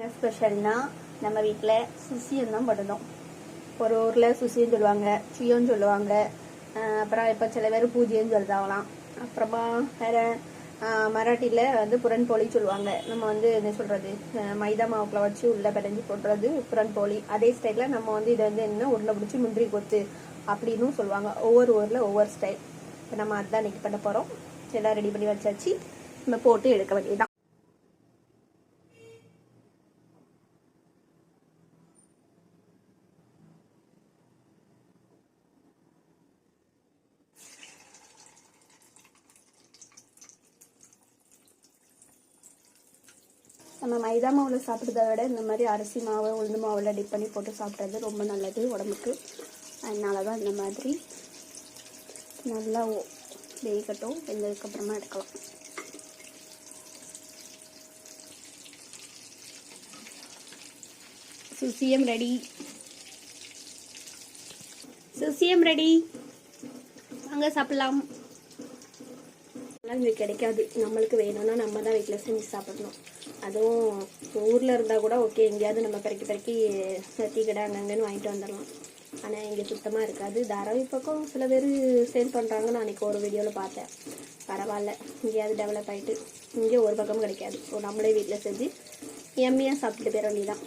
என்ன ஸ்பெஷல்னா நம்ம வீட்டில் சுசியம் தான் பண்ணணும். ஒரு ஊரில் சுசின்னு சொல்லுவாங்க, சுயம்னு சொல்லுவாங்க. அப்புறம் இப்போ சில பேர் பூஜைன்னு சொல்லுதாங்களாம். அப்புறமா வேறு மராட்டியில் வந்து புரன்போலி சொல்லுவாங்க. நம்ம வந்து என்ன சொல்கிறது, மைதா மாவுக்குள்ள வச்சு உள்ளே பிடைஞ்சி போடுறது புரன்போலி. அதே ஸ்டைலில் நம்ம வந்து இதை வந்து என்ன உருண்டை பிடிச்சி முந்திரி கொத்து அப்படின்னு சொல்லுவாங்க. ஒவ்வொரு ஊரில் ஒவ்வொரு ஸ்டைல். இப்போ நம்ம அதுதான் இன்றைக்கி பண்ண போகிறோம். எல்லாம் ரெடி பண்ணி வச்சாச்சு. நம்ம போட்டு எடுக்க வேண்டியதுதான். நம்ம மைதா மாவில் சாப்பிட்றத விட இந்த மாதிரி அரிசி மாவு உளுந்து மாவில் டிப் பண்ணி போட்டு சாப்பிட்றது ரொம்ப நல்லது உடம்புக்கு. அதனால தான் இந்த மாதிரி நல்லா வேகட்டும். வெந்ததுக்கப்புறமா எடுக்கலாம். சுசியம் ரெடி. சுசியம் ரெடி, வாங்க சாப்பிட்லாம். இங்கே கிடைக்காது. நம்மளுக்கு வேணும்னா நம்ம தான் வீட்டில் செஞ்சு சாப்பிடணும். அதுவும் ஊரில் இருந்தால் கூட ஓகே, எங்கேயாவது நம்ம பெருக்கி டீ கடை அங்கங்கன்னு வாங்கிட்டு வந்துடலாம். ஆனால் இங்கே சுத்தமாக இருக்காது. தாராவி பக்கம் சில பேர் சேல் பண்ணுறாங்க. நான் அன்றைக்கி ஒரு வீடியோவில் பார்த்தேன். பரவாயில்ல, இங்கேயாவது டெவலப் ஆகிட்டு. இங்கே ஒரு பக்கமும் கிடைக்காது. ஸோ நம்மளே வீட்டில் செஞ்சு எம்மியாக சாப்பிட்டுட்டு போயிட வேண்டியதான்.